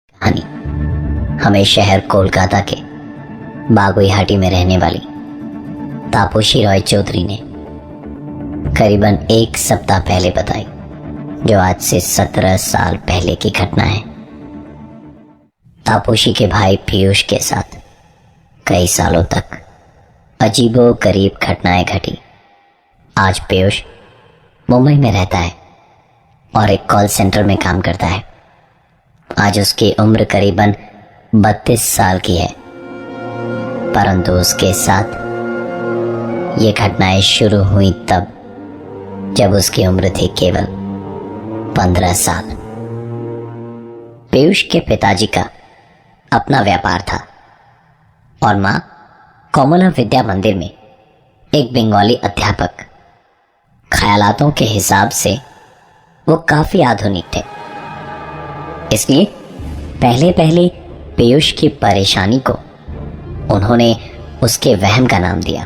कहानी हमें शहर कोलकाता के बागुईहाटी में रहने वाली तापोशी रॉय चौधरी ने करीबन एक सप्ताह पहले बताई, जो आज से 17 साल पहले की घटना है। तापोशी के भाई पीयूष के साथ कई सालों तक अजीबो गरीब घटनाएं घटी। आज पीयूष मुंबई में रहता है और एक कॉल सेंटर में काम करता है। आज उसकी उम्र करीबन 32 साल की है, परंतु उसके साथ ये घटनाएं शुरू हुई तब जब उसकी उम्र थी केवल 15 साल। पीयूष के पिताजी का अपना व्यापार था और मां कोमला विद्या मंदिर में एक बंगाली अध्यापक। ख्यालातों के हिसाब से वो काफी आधुनिक थे, इसलिए पहले पहले पीयूष की परेशानी को उन्होंने उसके वहम का नाम दिया,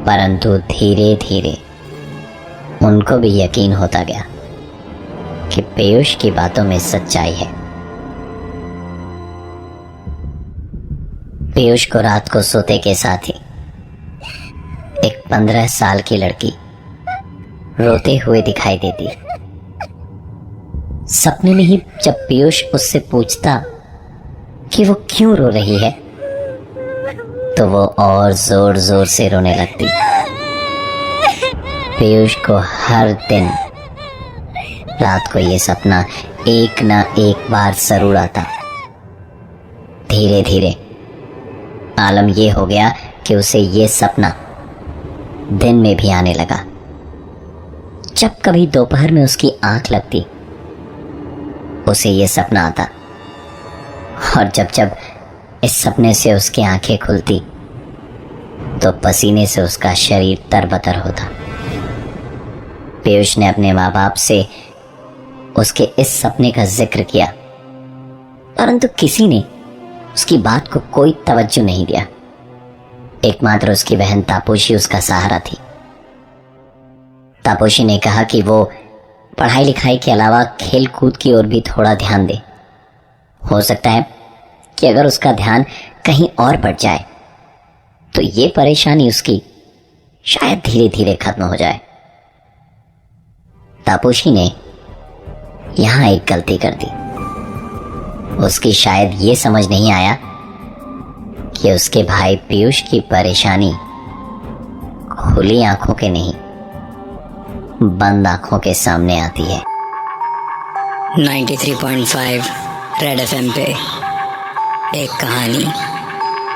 परंतु धीरे धीरे उनको भी यकीन होता गया कि पीयूष की बातों में सच्चाई है। पीयूष को रात को सोते के साथ ही एक 15 साल की लड़की रोते हुए दिखाई देती। सपने में ही जब पीयूष उससे पूछता कि वो क्यों रो रही है, तो वो और जोर जोर से रोने लगती। पीयूष को हर दिन रात को ये सपना एक ना एक बार जरूर आता। धीरे धीरे आलम ये हो गया कि उसे ये सपना दिन में भी आने लगा। जब कभी दोपहर में उसकी आंख लगती, उसे ये सपना आता, और जब जब इस सपने से उसकी आंखें खुलती तो पसीने से उसका शरीर तरबतर होता। पीयूष ने अपने माँ बाप से उसके इस सपने का जिक्र किया, परंतु किसी ने उसकी बात को कोई तवज्जो नहीं दिया। एकमात्र उसकी बहन तापोशी उसका सहारा थी। तापोशी ने कहा कि वो पढ़ाई लिखाई के अलावा खेल कूद की ओर भी थोड़ा ध्यान दे। हो सकता है कि अगर उसका ध्यान कहीं और बढ़ जाए तो ये परेशानी उसकी शायद धीरे धीरे खत्म हो जाए। तापोशी ने यहां एक गलती कर दी। उसकी शायद ये समझ नहीं आया कि उसके भाई पीयूष की परेशानी खुली आंखों के नहीं, बंद आंखों के सामने आती है। 93.5 रेड एफएम पे एक कहानी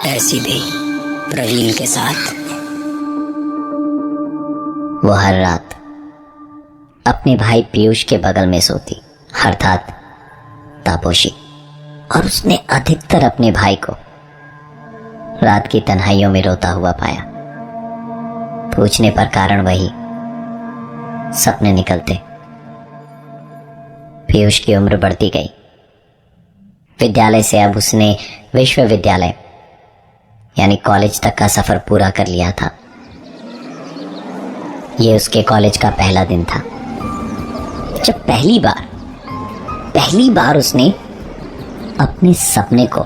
ऐसी भी, प्रवीण के साथ। वो हर रात अपने भाई पीयूष के बगल में सोती, अर्थात तापोशी, और उसने अधिकतर अपने भाई को रात की तन्हाइयों में रोता हुआ पाया। पूछने पर कारण वही, सपने निकलते। पीयूष की उम्र बढ़ती गई। विद्यालय से अब उसने विश्वविद्यालय यानी कॉलेज तक का सफर पूरा कर लिया था। यह उसके कॉलेज का पहला दिन था, जब पहली बार उसने अपने सपने को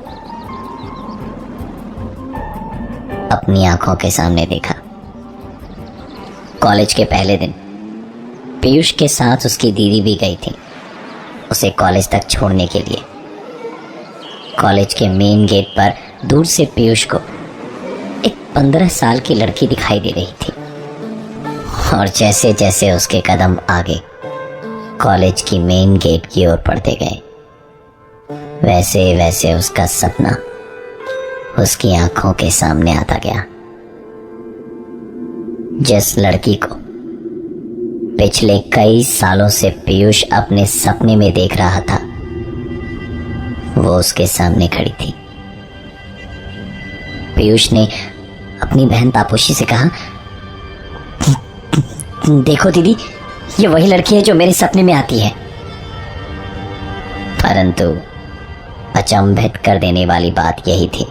अपनी आंखों के सामने देखा। कॉलेज के पहले दिन पीयूष के साथ उसकी दीदी भी गई थी उसे कॉलेज तक छोड़ने के लिए। कॉलेज के मेन गेट पर दूर से पीयूष को एक 15 साल की लड़की दिखाई दे रही थी, और जैसे जैसे उसके कदम आगे कॉलेज की मेन गेट की ओर बढ़ते गए, वैसे वैसे उसका सपना उसकी आंखों के सामने आता गया। जिस लड़की को पिछले कई सालों से पीयूष अपने सपने में देख रहा था, वो उसके सामने खड़ी थी। पीयूष ने अपनी बहन तापोशी से कहा, देखो दीदी, ये वही लड़की है जो मेरे सपने में आती है। परंतु अचंभित कर देने वाली बात यही थी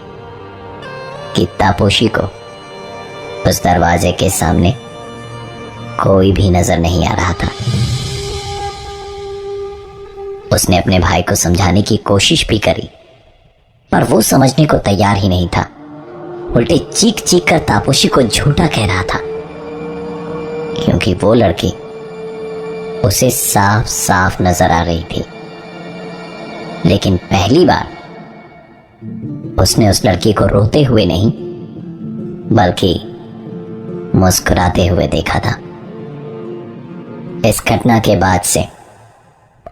कि तापोशी को उस दरवाजे के सामने कोई भी नजर नहीं आ रहा था। उसने अपने भाई को समझाने की कोशिश भी करी, पर वो समझने को तैयार ही नहीं था। उल्टे चीख चीख कर तापोशी को झूठा कह रहा था, क्योंकि वो लड़की उसे साफ साफ नजर आ रही थी। लेकिन पहली बार उसने उस लड़की को रोते हुए नहीं, बल्कि मुस्कुराते हुए देखा था। इस घटना के बाद से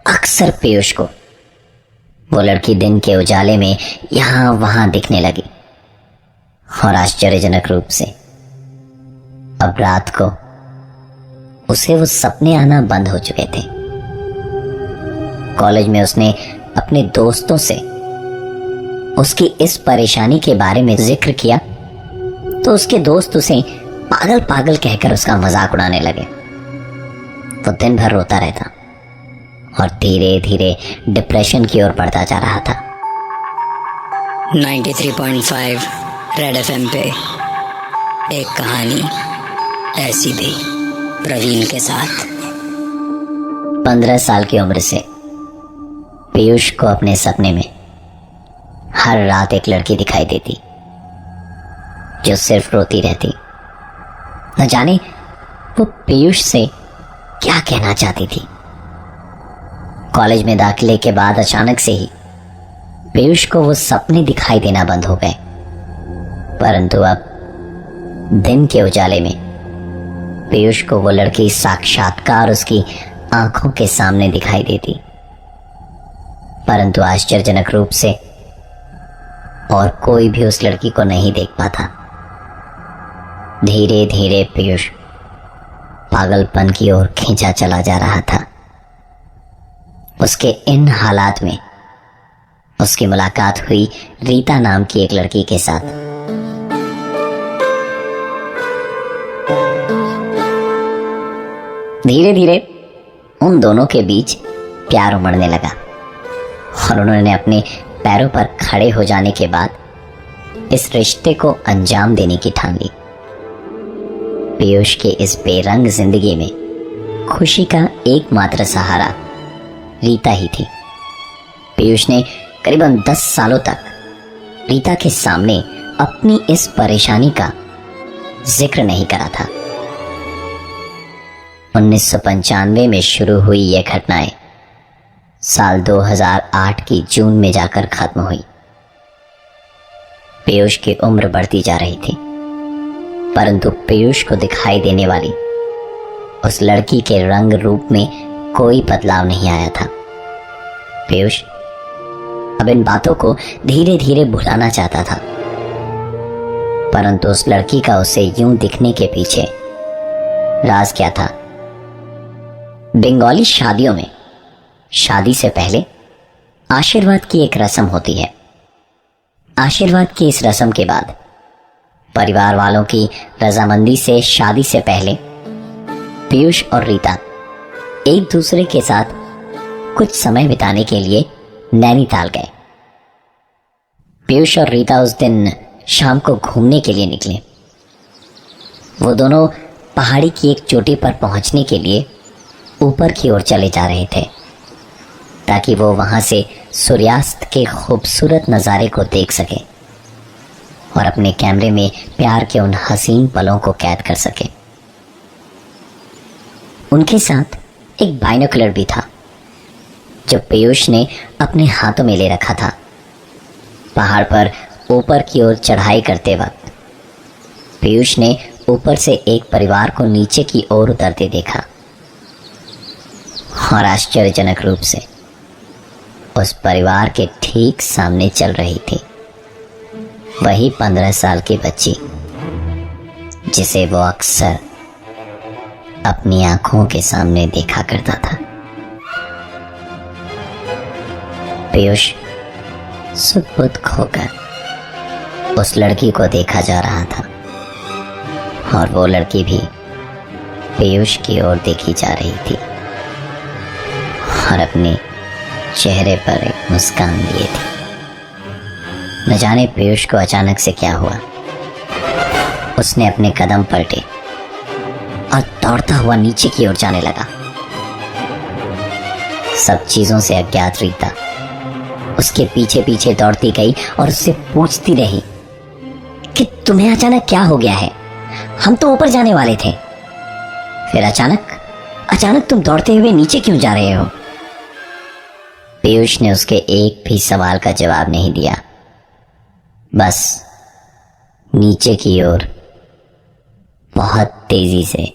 अक्सर पीयूष को वो लड़की दिन के उजाले में यहां वहां दिखने लगी, और आश्चर्यजनक रूप से अब रात को उसे वो सपने आना बंद हो चुके थे। कॉलेज में उसने अपने दोस्तों से उसकी इस परेशानी के बारे में जिक्र किया तो उसके दोस्त उसे पागल पागल कहकर उसका मजाक उड़ाने लगे। वो दिन भर रोता रहता और धीरे धीरे डिप्रेशन की ओर बढ़ता जा रहा था। 93.5 रेड एफएम पे एक कहानी ऐसी भी, प्रवीण के साथ। 15 साल की उम्र से पीयूष को अपने सपने में हर रात एक लड़की दिखाई देती जो सिर्फ रोती रहती। न जाने वो पीयूष से क्या कहना चाहती थी। कॉलेज में दाखिले के बाद अचानक से ही पीयूष को वो सपने दिखाई देना बंद हो गए, परंतु अब दिन के उजाले में पीयूष को वो लड़की साक्षात्कार उसकी आंखों के सामने दिखाई देती, परंतु आश्चर्यजनक रूप से और कोई भी उस लड़की को नहीं देख पाता। धीरे धीरे पीयूष पागलपन की ओर खींचा चला जा रहा था। उसके इन हालात में उसकी मुलाकात हुई रीता नाम की एक लड़की के साथ। धीरे धीरे उन दोनों के बीच प्यार उमड़ने लगा और उन्होंने अपने पैरों पर खड़े हो जाने के बाद इस रिश्ते को अंजाम देने की ठान ली। पीयूष की इस बेरंग जिंदगी में खुशी का एकमात्र सहारा रीता ही थी। पीयूष ने करीबन 10 सालों तक रीता के सामने अपनी इस परेशानी का जिक्र नहीं करा था। 1995 में शुरू हुई यह घटनाएं साल 2008 की जून में जाकर खत्म हुई। पीयूष की उम्र बढ़ती जा रही थी, परंतु पीयूष को दिखाई देने वाली उस लड़की के रंग रूप में कोई बदलाव नहीं आया था। पीयूष अब इन बातों को धीरे धीरे भुलाना चाहता था, परंतु उस लड़की का उसे यूं दिखने के पीछे राज क्या था। बंगाली शादियों में शादी से पहले आशीर्वाद की एक रस्म होती है। आशीर्वाद की इस रस्म के बाद परिवार वालों की रजामंदी से शादी से पहले पीयूष और रीता एक दूसरे के साथ कुछ समय बिताने के लिए नैनीताल गए। पीयूष और रीता उस दिन शाम को घूमने के लिए निकले। वो दोनों पहाड़ी की एक चोटी पर पहुंचने के लिए ऊपर की ओर चले जा रहे थे, ताकि वो वहां से सूर्यास्त के खूबसूरत नज़ारे को देख सके और अपने कैमरे में प्यार के उन हसीन पलों को कैद कर सके। उनके साथ एक बाइनोकुलर भी था, जो पीयूष ने अपने हाथों में ले रखा था। पहाड़ पर ऊपर की ओर चढ़ाई करते वक्त पीयूष ने ऊपर से एक परिवार को नीचे की ओर उतरते देखा और आश्चर्यजनक रूप से उस परिवार के ठीक सामने चल रही थी वही 15 साल की बच्ची, जिसे वो अक्सर अपनी आंखों के सामने देखा करता था। पीयूष सुध-बुध खोकर उस लड़की को देखा जा रहा था और वो लड़की भी पीयूष की ओर देखी जा रही थी और अपने चेहरे पर एक मुस्कान लिए थी। न जाने पीयूष को अचानक से क्या हुआ। उसने अपने कदम पलटे और दौड़ता हुआ नीचे की ओर जाने लगा। सब चीजों से अज्ञात रीता उसके पीछे पीछे दौड़ती गई और उससे पूछती रही कि तुम्हें अचानक क्या हो गया है, हम तो ऊपर जाने वाले थे, फिर अचानक तुम दौड़ते हुए नीचे क्यों जा रहे हो। पीयूष ने उसके एक भी सवाल का जवाब नहीं दिया, बस नीचे की ओर बहुत तेजी से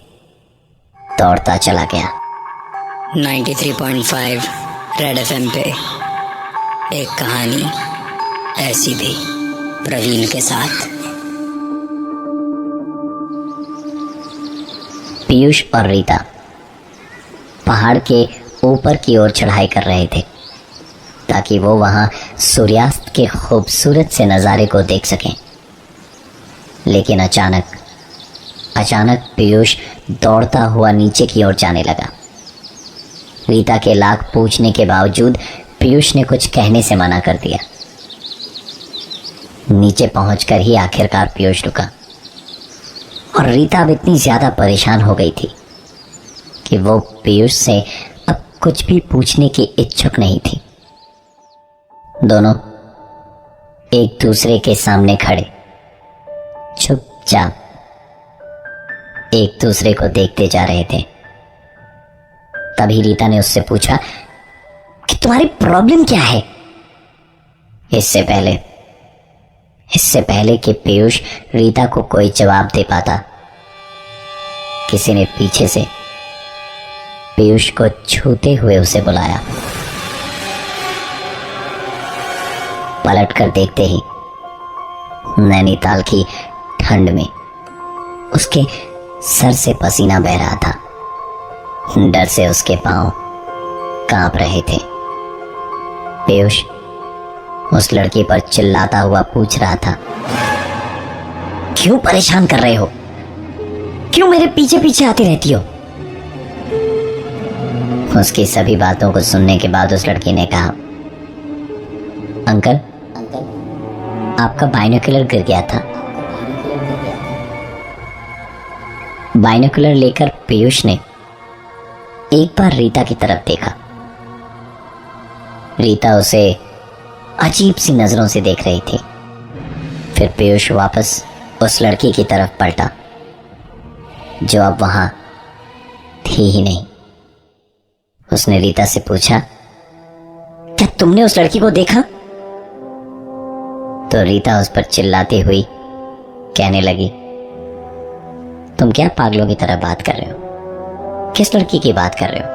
दौड़ता चला गया। 93.5 रेड एफएम पे एक कहानी ऐसी भी, प्रवीण के साथ। पीयूष और रीता पहाड़ के ऊपर की ओर चढ़ाई कर रहे थे ताकि वो वहां सूर्यास्त के खूबसूरत से नज़ारे को देख सकें। लेकिन अचानक पीयूष दौड़ता हुआ नीचे की ओर जाने लगा। रीता के लाख पूछने के बावजूद पीयूष ने कुछ कहने से मना कर दिया। नीचे पहुंचकर ही आखिरकार पीयूष रुका और रीता अब इतनी ज्यादा परेशान हो गई थी कि वो पीयूष से अब कुछ भी पूछने की इच्छुक नहीं थी। दोनों एक दूसरे के सामने खड़े चुपचाप एक दूसरे को देखते जा रहे थे। तभी रीता ने उससे पूछा कि तुम्हारी प्रॉब्लम क्या है। इससे पहले कि पीयूष रीता को कोई जवाब दे पाता, किसी ने पीछे से पीयूष को छूते हुए उसे बुलाया। पलट कर देखते ही नैनीताल की ठंड में उसके सर से पसीना बह रहा था। डर से उसके पांव कांप रहे थे। पीयूष उस लड़की पर चिल्लाता हुआ पूछ रहा था, क्यों परेशान कर रहे हो, क्यों मेरे पीछे पीछे आती रहती हो। उसकी सभी बातों को सुनने के बाद उस लड़की ने कहा, अंकल आपका बाइनोकुलर गिर गया था। बाइनोकुलर लेकर पीयूष ने एक बार रीता की तरफ देखा। रीता उसे अजीब सी नजरों से देख रही थी। फिर पीयूष वापस उस लड़की की तरफ पलटा जो अब वहां थी ही नहीं। उसने रीता से पूछा, क्या तुमने उस लड़की को देखा? तो रीता उस पर चिल्लाती हुई कहने लगी, तुम क्या पागलों की तरह बात कर रहे हो, किस लड़की की बात कर रहे हो,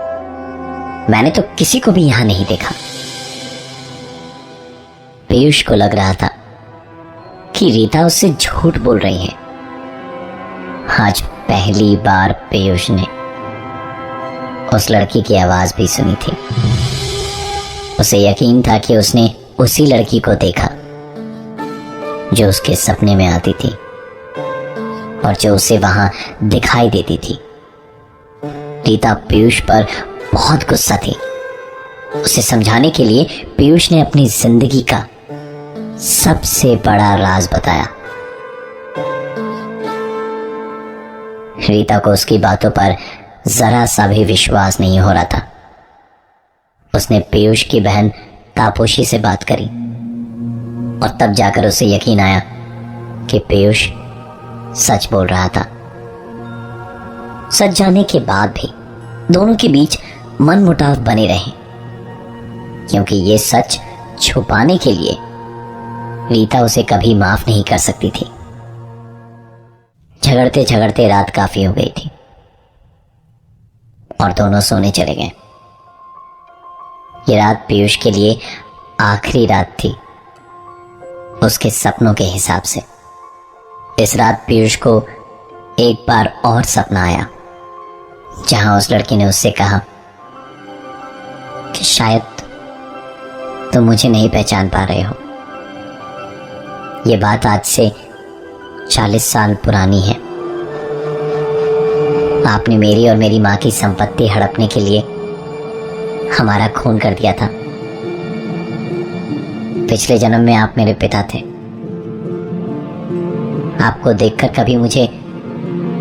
मैंने तो किसी को भी यहां नहीं देखा। पीयूष को लग रहा था कि रीता उससे झूठ बोल रही है। आज पहली बार पीयूष ने उस लड़की की आवाज भी सुनी थी। उसे यकीन था कि उसने उसी लड़की को देखा जो उसके सपने में आती थी और जो उसे वहां दिखाई देती थी। रीता पीयूष पर बहुत गुस्सा थी। उसे समझाने के लिए पीयूष ने अपनी जिंदगी का सबसे बड़ा राज बताया। रीता को उसकी बातों पर जरा सा भी विश्वास नहीं हो रहा था। उसने पीयूष की बहन तापोशी से बात करी और तब जाकर उसे यकीन आया कि पीयूष सच बोल रहा था। सच जानने के बाद भी दोनों के बीच मनमुटाव बने रहे, क्योंकि ये सच छुपाने के लिए रीता उसे कभी माफ नहीं कर सकती थी। झगड़ते झगड़ते रात काफी हो गई थी और दोनों सोने चले गए। ये रात पीयूष के लिए आखिरी रात थी उसके सपनों के हिसाब से। इस रात पीयूष को एक बार और सपना आया जहां उस लड़की ने उससे कहा कि शायद तुम मुझे नहीं पहचान पा रहे हो। ये बात आज से 40 साल पुरानी है। आपने मेरी और मेरी मां की संपत्ति हड़पने के लिए हमारा खून कर दिया था। पिछले जन्म में आप मेरे पिता थे। आपको देखकर कभी मुझे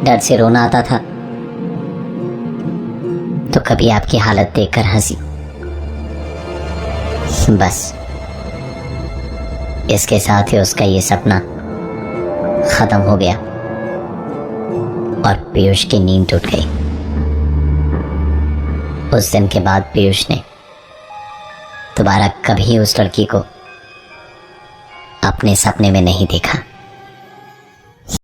डर से रोना आता था तो कभी आपकी हालत देखकर हंसी। बस इसके साथ ही उसका ये सपना खत्म हो गया और पीयूष की नींद टूट गई। उस दिन के बाद पीयूष ने दोबारा कभी उस लड़की को अपने सपने में नहीं देखा।